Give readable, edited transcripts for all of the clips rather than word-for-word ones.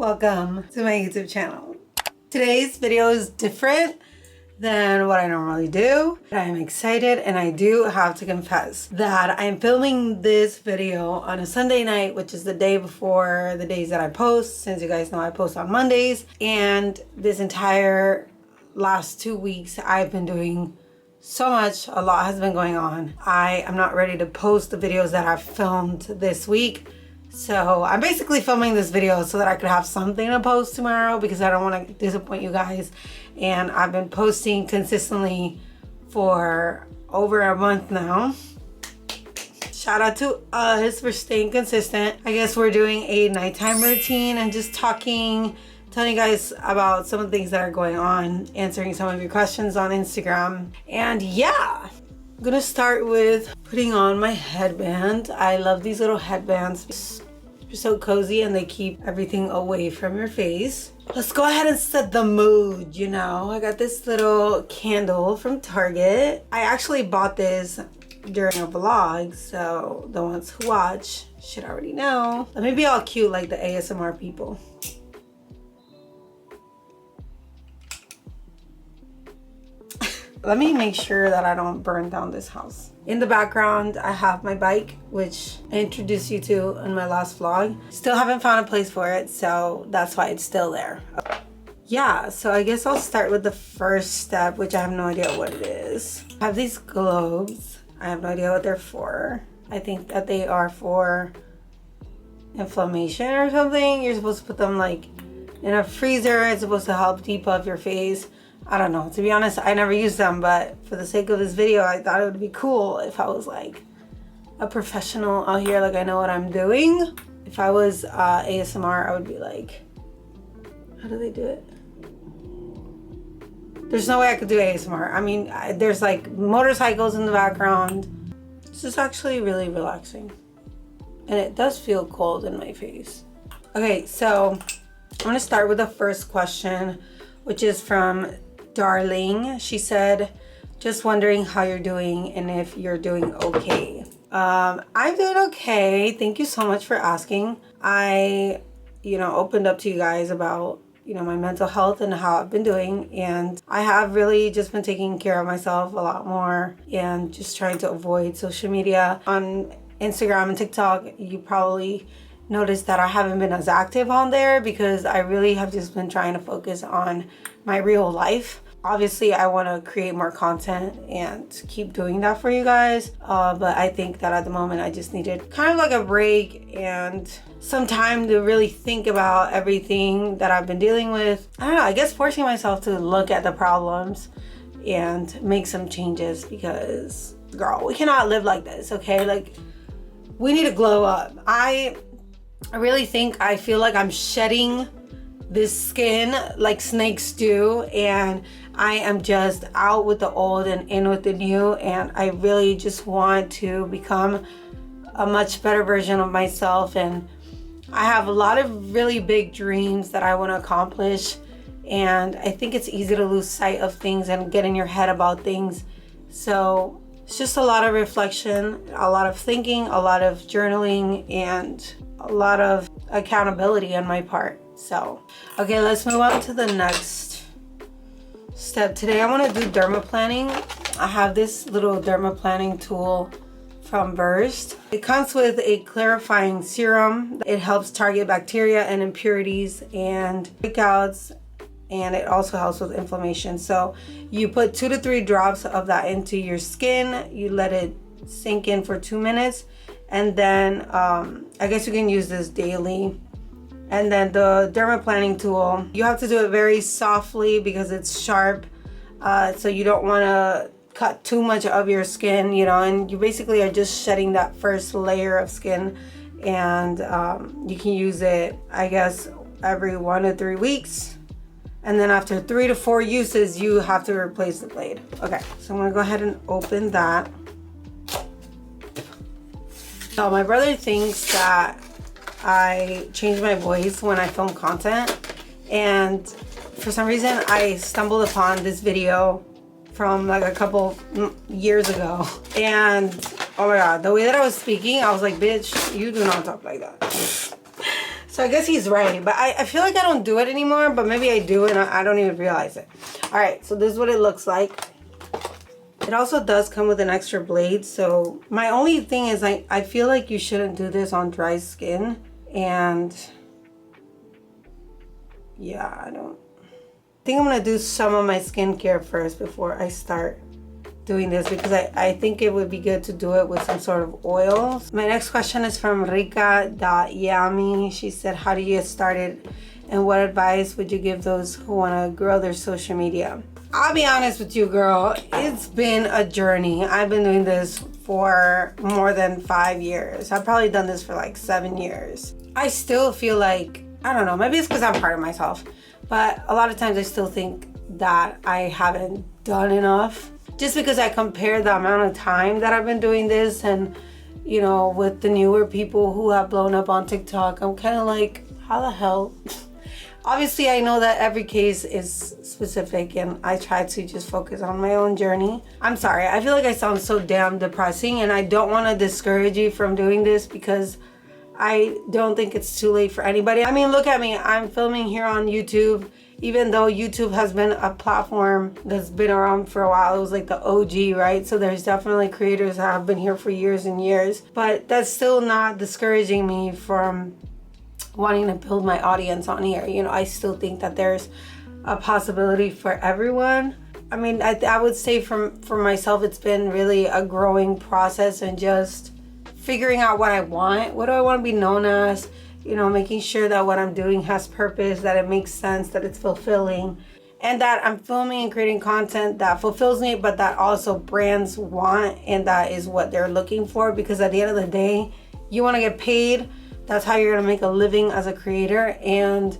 Welcome to my YouTube channel. Today's video is different than what I normally do. I'm excited, and I do have to confess that I'm filming this video on a Sunday night, which is the day before the days that I post, since you guys know I post on Mondays. And this entire last 2 weeks I've been doing so much. A lot has been going on. I am not ready to post the videos that I've filmed this week. So I'm basically filming this video so that I could have something to post tomorrow, because I don't want to disappoint you guys. And I've been posting consistently for over a month now. Shout out to us for staying consistent. I guess we're doing a nighttime routine and just talking, telling you guys about some of the things that are going on, answering some of your questions on Instagram. And yeah, I'm gonna start with putting on my headband. I love these little headbands. They're so cozy and they keep everything away from your face. Let's go ahead and set the mood, you know. I got this little candle from Target. I actually bought this during a vlog, so the ones who watch should already know. Let me be all cute like the ASMR people. Let me make sure that I don't burn down this house. In the background, I have my bike, which I introduced you to in my last vlog. Still haven't found a place for it, so that's why it's still there. Yeah, so I guess I'll start with the first step, which I have no idea what it is. I have these globes. I have no idea what they're for. I think that they are for inflammation or something. You're supposed to put them like in a freezer. It's supposed to help depuff your face. I don't know. To be honest, I never used them, but for the sake of this video, I thought it would be cool if I was like a professional out here, like I know what I'm doing. If I was ASMR, I would be like, how do they do it? There's no way I could do ASMR. I mean, there's like motorcycles in the background. This is actually really relaxing. And it does feel cold in my face. Okay, so I'm gonna start with the first question, which is from Darling. She said, just wondering how you're doing and if you're doing okay. I'm doing okay. Thank you so much for asking. I, opened up to you guys about, my mental health and how I've been doing. And I have really just been taking care of myself a lot more and just trying to avoid social media. On Instagram and TikTok, you probably noticed that I haven't been as active on there because I really have just been trying to focus on my real life. Obviously, I want to create more content and keep doing that for you guys. But I think that at the moment, I just needed kind of like a break and some time to really think about everything that I've been dealing with. I don't know, I guess forcing myself to look at the problems and make some changes, because, girl, we cannot live like this, okay? Like, we need to glow up. I really think I feel like I'm shedding this skin like snakes do, and I am just out with the old and in with the new, and I really just want to become a much better version of myself. And I have a lot of really big dreams that I want to accomplish, and I think it's easy to lose sight of things and get in your head about things. So it's just a lot of reflection, a lot of thinking, a lot of journaling, and a lot of accountability on my part. So, okay, let's move on to the next step. Today I want to do dermaplaning. I have this little dermaplaning tool from Burst. It comes with a clarifying serum. It helps target bacteria and impurities and breakouts, and it also helps with inflammation. So you put 2 to 3 drops of that into your skin. You let it sink in for 2 minutes, and then I guess you can use this daily. And then the dermaplaning tool, you have to do it very softly because it's sharp. So you don't want to cut too much of your skin, and you basically are just shedding that first layer of skin. And you can use it, I guess, every 1 to 3 weeks. And then after 3 to 4 uses, you have to replace the blade. Okay, so I'm gonna go ahead and open that. So my brother thinks that I change my voice when I film content, and for some reason I stumbled upon this video from like a couple years ago, and oh my god, the way that I was speaking, I was like, bitch, you do not talk like that. So I guess he's right, but I feel like I don't do it anymore, but maybe I do and I don't even realize it. All right, so this is what it looks like. It also does come with an extra blade. So my only thing is I feel like you shouldn't do this on dry skin. And yeah, I think I'm gonna do some of my skincare first before I start doing this, because I think it would be good to do it with some sort of oil. My next question is from Rika.Yami. She said, how do you get started and what advice would you give those who want to grow their social media? I'll be honest with you, girl, it's been a journey. I've been doing this for more than 5 years. I've probably done this for like 7 years. I still feel like, I don't know, maybe it's because I'm hard on myself, but a lot of times I still think that I haven't done enough. Just because I compare the amount of time that I've been doing this and, you know, with the newer people who have blown up on TikTok, I'm kind of like, how the hell? Obviously, I know that every case is specific and I try to just focus on my own journey. I'm sorry, I feel like I sound so damn depressing and I don't want to discourage you from doing this because I don't think it's too late for anybody. I mean, look at me, I'm filming here on YouTube. Even though YouTube has been a platform that's been around for a while, it was like the OG, right? So there's definitely creators that have been here for years and years, but that's still not discouraging me from wanting to build my audience on here. You know, I still think that there's a possibility for everyone. I mean, I would say for myself, it's been really a growing process and just figuring out what I want. What do I want to be known as? You know, making sure that what I'm doing has purpose, that it makes sense, that it's fulfilling, and that I'm filming and creating content that fulfills me, but that also brands want, and that is what they're looking for. Because at the end of the day, you want to get paid. That's how you're going to make a living as a creator. And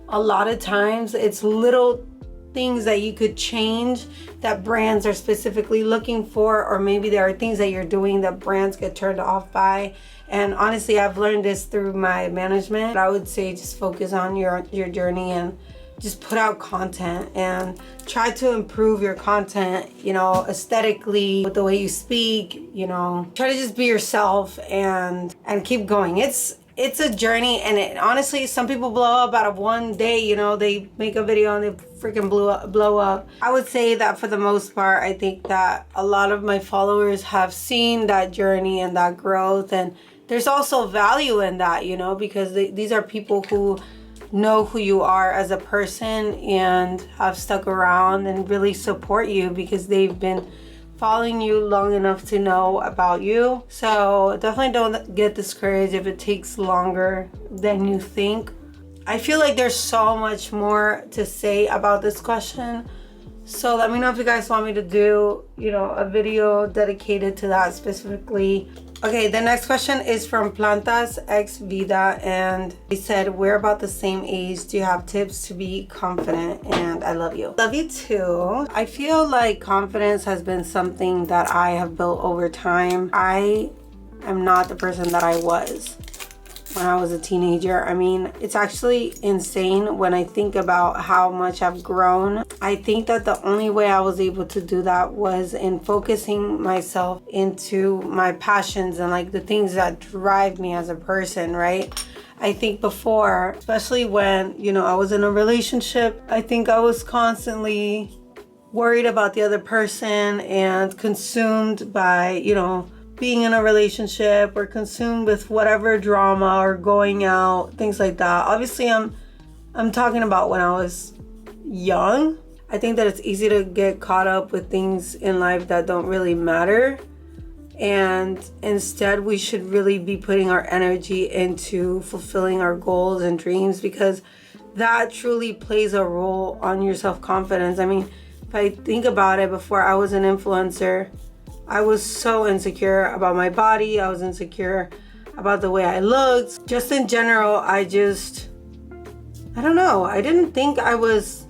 a lot of times it's little things that you could change that brands are specifically looking for, or maybe there are things that you're doing that brands get turned off by. And honestly, I've learned this through my management. I would say just focus on your journey and just put out content and try to improve your content, you know, aesthetically, with the way you speak, you know, try to just be yourself and keep going. It's a journey, and honestly, some people blow up out of one day, you know, they make a video and they freaking blow up. I would say that for the most part, I think that a lot of my followers have seen that journey and that growth, and there's also value in that, you know, because these are people who know who you are as a person and have stuck around and really support you because they've been following you long enough to know about you. So definitely don't get discouraged if it takes longer than you think. I feel like there's so much more to say about this question. So let me know if you guys want me to do, you know, a video dedicated to that specifically. Okay, the next question is from Plantas X Vida, and he said, we're about the same age. Do you have tips to be confident? And I love you. Love you too. I feel like confidence has been something that I have built over time. I am not the person that I was when I was a teenager. I mean, it's actually insane when I think about how much I've grown. I think that the only way I was able to do that was in focusing myself into my passions and like the things that drive me as a person, right? I think before, especially when, you know, I was in a relationship, I think I was constantly worried about the other person and consumed by, you know, being in a relationship or consumed with whatever drama or going out, things like that. Obviously, I'm talking about when I was young. I think that it's easy to get caught up with things in life that don't really matter. And instead, we should really be putting our energy into fulfilling our goals and dreams, because that truly plays a role on your self-confidence. I mean, if I think about it, before I was an influencer, I was so insecure about my body. I was insecure about the way I looked. Just in general, I don't know. I didn't think I was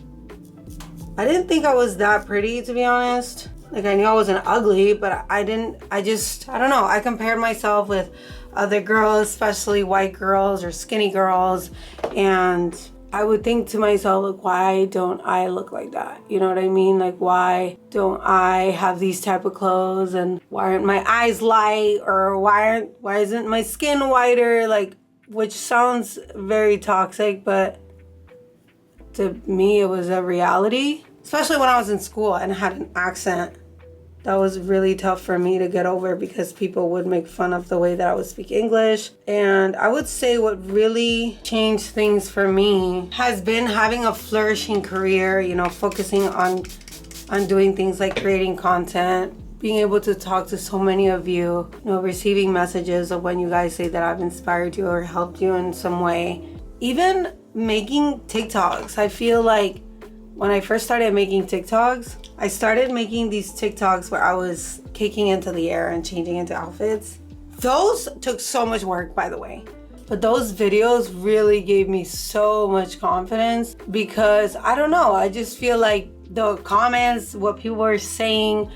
that pretty, to be honest. Like, I knew I wasn't ugly, but I don't know. I compared myself with other girls, especially white girls or skinny girls. And I would think to myself, like, why don't I look like that? You know what I mean? Like, why don't I have these type of clothes? And why aren't my eyes light? Or why isn't my skin whiter? Like, which sounds very toxic, but to me it was a reality. Especially when I was in school and had an accent. That was really tough for me to get over because people would make fun of the way that I would speak English. And I would say what really changed things for me has been having a flourishing career, you know, focusing on doing things like creating content, being able to talk to so many of you, you know, receiving messages of when you guys say that I've inspired you or helped you in some way. Even making TikToks. I feel like when I first started making TikToks, I started making these TikToks where I was kicking into the air and changing into outfits. Those took so much work, by the way. But those videos really gave me so much confidence because I don't know, I just feel like the comments, what people were saying,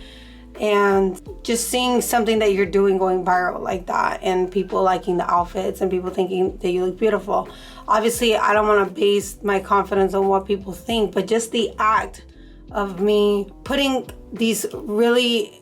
and just seeing something that you're doing going viral like that and people liking the outfits and people thinking that you look beautiful. Obviously, I don't want to base my confidence on what people think, but just the act of me putting these really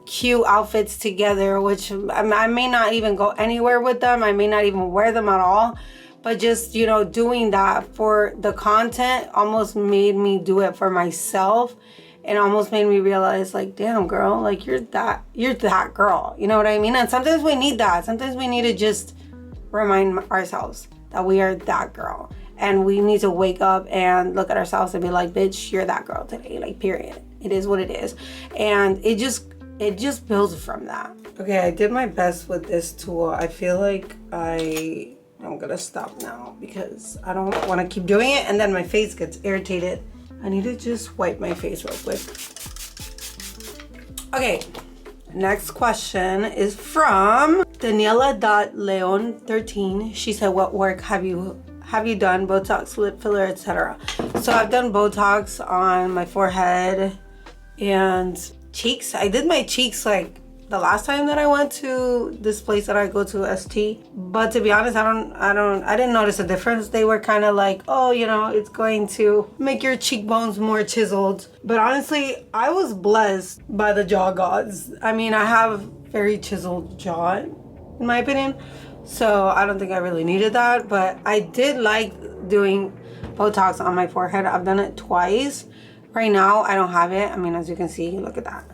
cute outfits together, which I may not even go anywhere with them. I may not even wear them at all. But just, you know, doing that for the content almost made me do it for myself. And almost made me realize, like, damn, girl, like, you're that girl. You know what I mean? And sometimes we need that. Sometimes we need to just remind ourselves that we are that girl. And we need to wake up and look at ourselves and be like, bitch, you're that girl today. Like, period. It is what it is. And it just builds from that. Okay, I did my best with this tool. I feel like I'm gonna stop now because I don't want to keep doing it and then my face gets irritated. I need to just wipe my face real quick. Okay, next question is from Daniela.leon13. She said, what work have you done? Botox, lip filler, etc. So I've done Botox on my forehead and cheeks. I did my cheeks like the last time that I went to this place that I go to, ST. But to be honest, I didn't notice a difference. They were kind of like, oh, you know, it's going to make your cheekbones more chiseled. But honestly, I was blessed by the jaw gods. I mean, I have very chiseled jaw, in my opinion. So I don't think I really needed that. But I did like doing Botox on my forehead. I've done it twice. Right now, I don't have it. I mean, as you can see, look at that.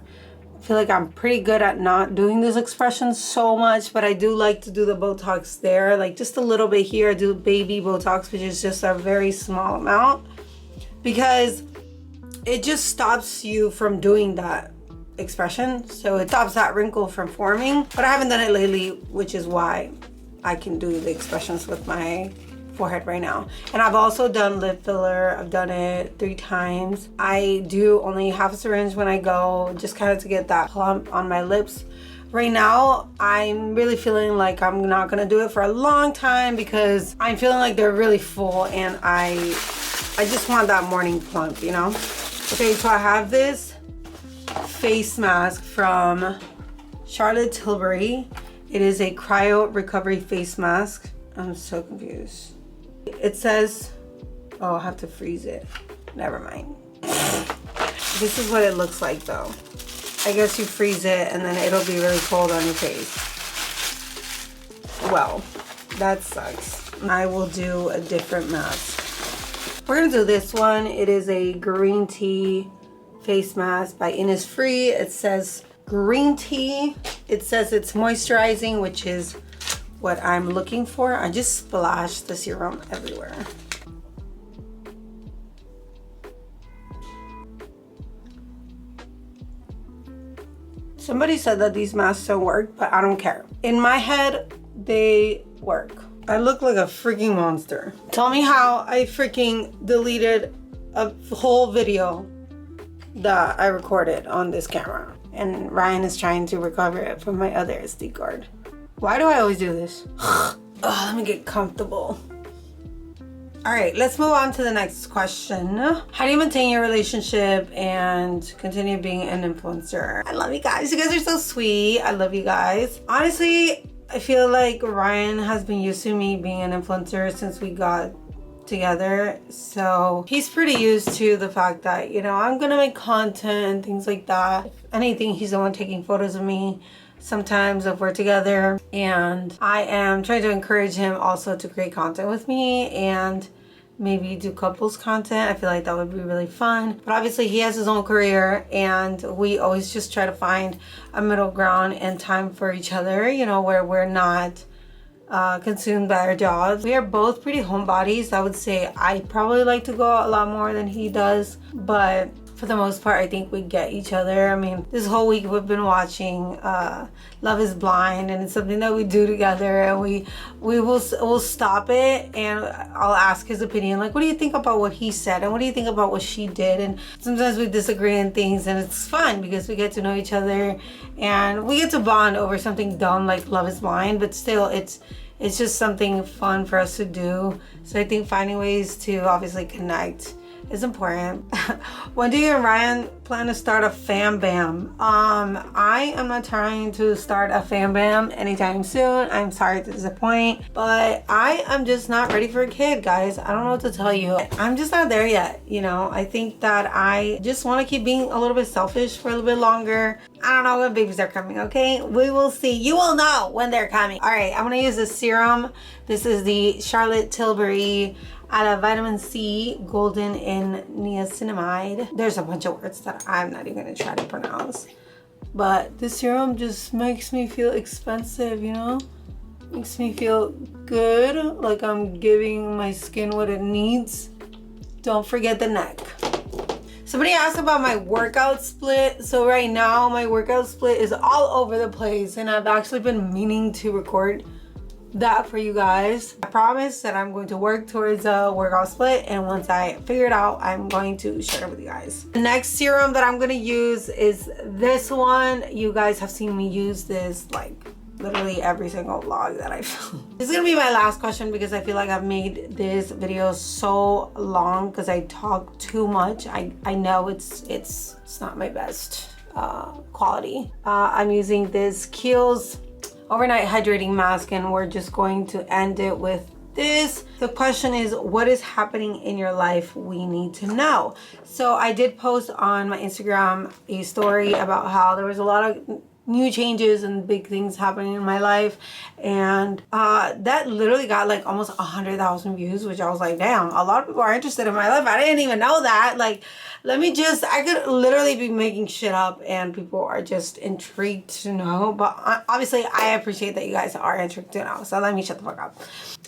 I feel like I'm pretty good at not doing this expression so much, but I do like to do the Botox there, like just a little bit here. I do baby Botox, which is just a very small amount because it just stops you from doing that expression. So it stops that wrinkle from forming, but I haven't done it lately, which is why I can do the expressions with my forehead right now. And I've also done lip filler. I've done it 3 times. I do only half a syringe when I go, just kind of to get that plump on my lips. Right now, I'm really feeling like I'm not gonna do it for a long time because I'm feeling like they're really full and I just want that morning plump, you know? Okay, so I have this face mask from Charlotte Tilbury. It is a cryo recovery face mask. I'm so confused. It says, oh, I have to freeze it. Never mind. This is what it looks like though. I guess you freeze it and then it'll be really cold on your face. Well, that sucks. I will do a different mask. We're gonna do this one. It is a green tea face mask by Innisfree. It says green tea. It says it's moisturizing, which is what I'm looking for. I just splashed the serum everywhere. Somebody said that these masks don't work, but I don't care. In my head, they work. I look like a freaking monster. Tell me how I freaking deleted a whole video that I recorded on this camera. And Ryan is trying to recover it from my other SD card. Why do I always do this? Oh, let me get comfortable. All right, let's move on to the next question. How do you maintain your relationship and continue being an influencer? I love you guys. You guys are so sweet. I love you guys. Honestly, I feel like Ryan has been used to me being an influencer since we got together. So he's pretty used to the fact that, you know, I'm gonna make content and things like that. If anything, he's the one taking photos of me. sometimes if we're together, and I am trying to encourage him also to create content with me and maybe do couples content. I feel like that would be really fun. But obviously he has his own career, and we always just try to find a middle ground and time for each other, you know, where we're not consumed by our jobs. We are both pretty homebodies. I would say I probably like to go out a lot more than he does, but for the most part I think we get each other. I mean, this whole week we've been watching Love is Blind, and it's something that we do together, and we'll stop it and I'll ask his opinion, like, what do you think about what he said, and what do you think about what she did? And sometimes we disagree in things, and it's fun because we get to know each other and we get to bond over something dumb like Love is Blind, but still it's just something fun for us to do. So I think finding ways to obviously connect is important. When do you and Ryan plan to start a fam bam? I am not trying to start a fam bam anytime soon. I'm sorry to disappoint, but I am just not ready for a kid, guys. I don't know what to tell you. I'm just not there yet, you know. I think that I just want to keep being a little bit selfish for a little bit longer. I don't know when babies are coming, okay? We will see. You will know when they're coming. All right, I'm gonna use this serum. This is the Charlotte Tilbury vitamin C golden in niacinamide. There's a bunch of words that I'm not even gonna try to pronounce, but this serum just makes me feel expensive, you know? Makes me feel good, like I'm giving my skin what it needs. Don't forget the neck. Somebody asked about my workout split. So right now my workout split is all over the place, and I've actually been meaning to record that for you guys. I promise that I'm going to work towards a workout split, and once I figure it out, I'm going to share it with you guys. The next serum that I'm gonna use is this one. You guys have seen me use this like literally every single vlog that I film. This is gonna be my last question because I feel like I've made this video so long because I talk too much. I know it's not my best quality. I'm using this Kiehl's overnight hydrating mask, and we're just going to end it with this. The question is, what is happening in your life we need to know? So I did post on my Instagram a story about how there was a lot of new changes and big things happening in my life, and that literally got like almost 100,000 views, which I was like, damn, a lot of people are interested in my life. I didn't even know that. Like, I could literally be making shit up and people are just intrigued to know, but obviously I appreciate that you guys are intrigued to know, so let me shut the fuck up.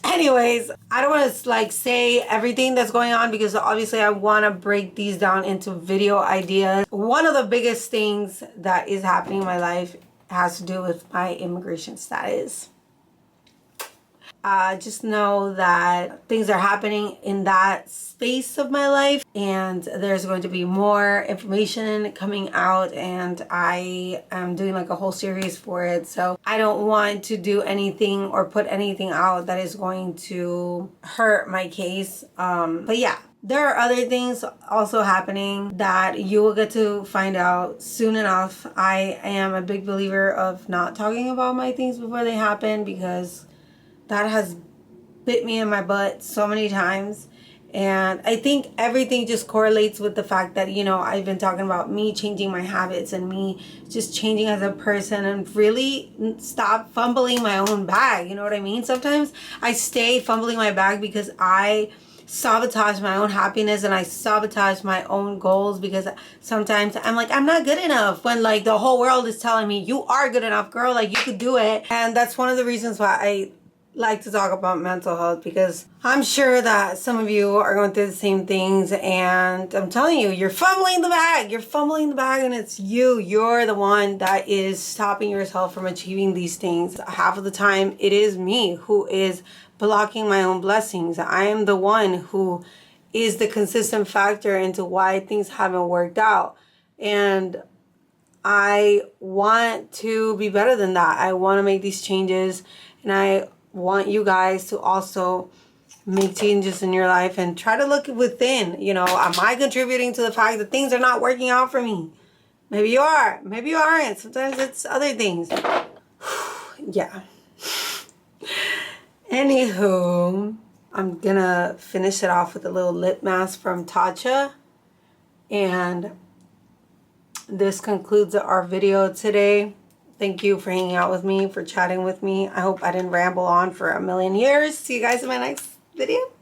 Anyways, I don't want to like say everything that's going on because obviously I want to break these down into video ideas. One of the biggest things that is happening in my life has to do with my immigration status. Just know that things are happening in that space of my life, and there's going to be more information coming out, and I am doing like a whole series for it. So I don't want to do anything or put anything out that is going to hurt my case. But yeah, there are other things also happening that you will get to find out soon enough. I am a big believer of not talking about my things before they happen because that has bit me in my butt so many times. And I think everything just correlates with the fact that, you know, I've been talking about me changing my habits and me just changing as a person and really stop fumbling my own bag. You know what I mean? Sometimes I stay fumbling my bag because I sabotage my own happiness and I sabotage my own goals because sometimes I'm like, I'm not good enough, when like the whole world is telling me you are good enough, girl, like you could do it. And that's one of the reasons why I like to talk about mental health, because I'm sure that some of you are going through the same things, and I'm telling you, you're fumbling the bag, and it's you're the one that is stopping yourself from achieving these things. Half of the time it is me who is blocking my own blessings. I am the one who is the consistent factor into why things haven't worked out, and I want to be better than that. I want to make these changes, and I want you guys to also make changes in your life and try to look within. You know, am I contributing to the fact that things are not working out for me? Maybe you are, maybe you aren't. Sometimes it's other things. Yeah. Anywho, I'm gonna finish it off with a little lip mask from Tatcha, and this concludes our video today. Thank you for hanging out with me, for chatting with me. I hope I didn't ramble on for a million years. See you guys in my next video.